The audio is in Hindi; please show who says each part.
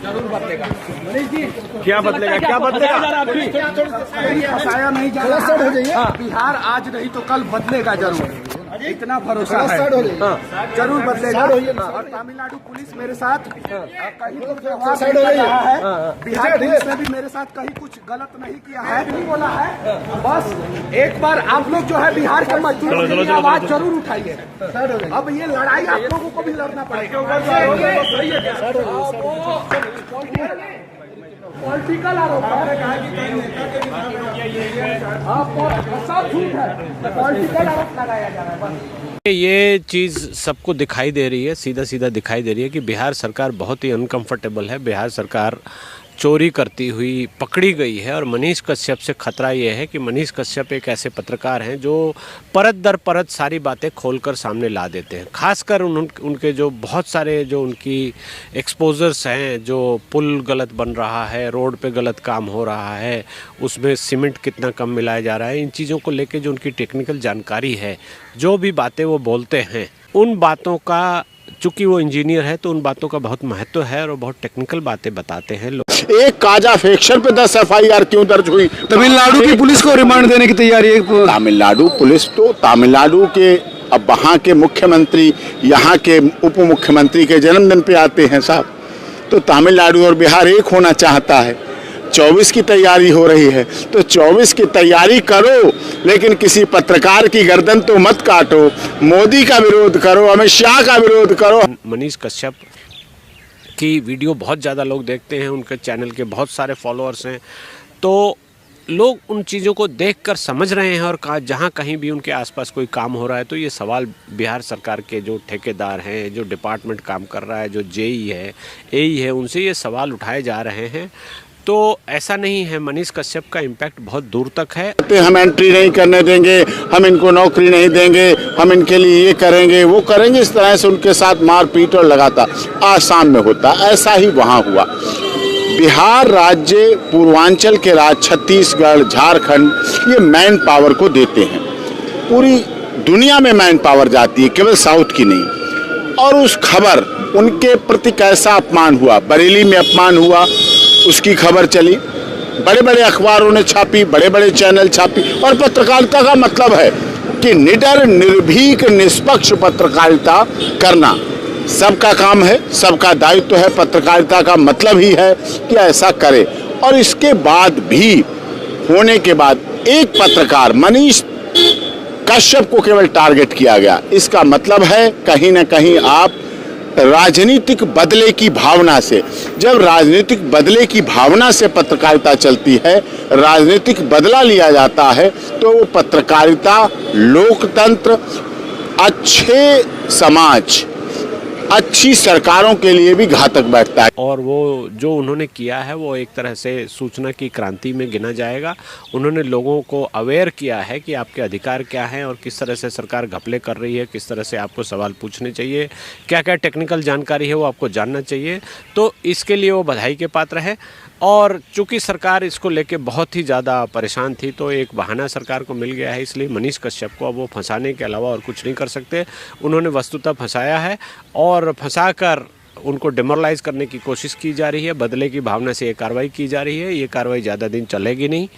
Speaker 1: जरूर बदलेगा।
Speaker 2: क्या बदलेगा, क्या बदलेगा?
Speaker 1: फंसाया नहीं जा रहा है। बिहार आज नहीं तो कल बदलेगा जरूर, इतना भरोसा है। जरूर बदलेगा। और तमिलनाडु पुलिस मेरे साथ कहीं कुछ व्यवहार नहीं कर रहा है। बिहार पुलिस ने भी मेरे साथ कहीं कुछ गलत नहीं किया है, नहीं बोला है। बस एक बार आप लोग जो है बिहार के मजदूरों की आवाज जरूर उठाइए। अब ये लड़ाई आप लोगों को भी लड़ना पड़ेगा। पॉलिटिकल आरोप सब झूठ है, पॉलिटिकल आरोप लगाया जा रहा है।
Speaker 3: ये चीज़ सबको दिखाई दे रही है, सीधा सीधा दिखाई दे रही है कि बिहार सरकार बहुत ही अनकंफर्टेबल है। बिहार सरकार चोरी करती हुई पकड़ी गई है। और मनीष कश्यप से खतरा ये है कि मनीष कश्यप एक ऐसे पत्रकार हैं जो परत दर परत सारी बातें खोलकर सामने ला देते हैं। खासकर उनके जो बहुत सारे जो उनकी एक्सपोजर्स हैं, जो पुल गलत बन रहा है, रोड पे गलत काम हो रहा है, उसमें सीमेंट कितना कम मिलाया जा रहा है, इन चीज़ों को लेके जो उनकी टेक्निकल जानकारी है, जो भी बातें वो बोलते हैं, उन बातों का, चूंकि वो इंजीनियर है तो उन बातों का बहुत महत्व है और बहुत टेक्निकल बातें बताते हैं लोग।
Speaker 4: एक काजा फैक्शन पे 10 FIR क्यों दर्ज हुई?
Speaker 2: तमिलनाडु की पुलिस को रिमांड देने की तैयारी है।
Speaker 4: तमिलनाडु पुलिस तो तमिलनाडु के, अब वहाँ के मुख्यमंत्री यहाँ के उप मुख्यमंत्री के जन्मदिन पे आते हैं साहब, तो तमिलनाडु और बिहार एक होना चाहता है। 24 की तैयारी हो रही है तो 24 की तैयारी करो, लेकिन किसी पत्रकार की गर्दन तो मत काटो। मोदी का विरोध करो, अमित शाह का विरोध करो।
Speaker 3: मनीष कश्यप की वीडियो बहुत ज़्यादा लोग देखते हैं, उनके चैनल के बहुत सारे फॉलोअर्स हैं, तो लोग उन चीज़ों को देखकर समझ रहे हैं। और जहाँ कहीं भी उनके आसपास कोई काम हो रहा है तो ये सवाल बिहार सरकार के जो ठेकेदार हैं, जो डिपार्टमेंट काम कर रहा है, जो जेई है, एई है, उनसे ये सवाल उठाए जा रहे हैं। तो ऐसा नहीं है, मनीष कश्यप का इम्पैक्ट बहुत दूर तक है।
Speaker 4: हम एंट्री नहीं करने देंगे, हम इनको नौकरी नहीं देंगे, हम इनके लिए ये करेंगे वो करेंगे, इस तरह से उनके साथ मारपीट और लगातार आसाम में होता, ऐसा ही वहाँ हुआ। बिहार राज्य, पूर्वांचल के राज्य छत्तीसगढ़, झारखंड, ये मैन पावर को देते हैं। पूरी दुनिया में मैन पावर जाती है, केवल साउथ की नहीं। और उस खबर, उनके प्रति कैसा अपमान हुआ, बरेली में अपमान हुआ, उसकी खबर चली, बड़े बड़े अखबारों ने छापी, बड़े बड़े चैनल छापी। और पत्रकारिता का मतलब है कि निडर, निर्भीक, निष्पक्ष पत्रकारिता करना सबका काम है, सबका दायित्व है। पत्रकारिता का मतलब ही है कि ऐसा करे। और इसके बाद भी, होने के बाद, एक पत्रकार मनीष कश्यप को केवल टारगेट किया गया, इसका मतलब है कहीं ना कहीं आप राजनीतिक बदले की भावना से, जब राजनीतिक बदले की भावना से पत्रकारिता चलती है, राजनीतिक बदला लिया जाता है, तो वो पत्रकारिता, लोकतंत्र, अच्छे समाज, अच्छी सरकारों के लिए भी घातक बैठता है।
Speaker 3: और वो जो उन्होंने किया है वो एक तरह से सूचना की क्रांति में गिना जाएगा। उन्होंने लोगों को अवेयर किया है कि आपके अधिकार क्या हैं और किस तरह से सरकार घपले कर रही है, किस तरह से आपको सवाल पूछने चाहिए, क्या क्या टेक्निकल जानकारी है वो आपको जानना चाहिए। तो इसके लिए वो बधाई के पात्र है। और चूंकि सरकार इसको लेके बहुत ही ज़्यादा परेशान थी, तो एक बहाना सरकार को मिल गया है। इसलिए मनीष कश्यप को अब वो फंसाने के अलावा और कुछ नहीं कर सकते। उन्होंने वस्तुतः फंसाया है और फंसाकर उनको डिमोरलाइज करने की कोशिश की जा रही है। बदले की भावना से ये कार्रवाई की जा रही है। ये कार्रवाई ज़्यादा दिन चलेगी नहीं।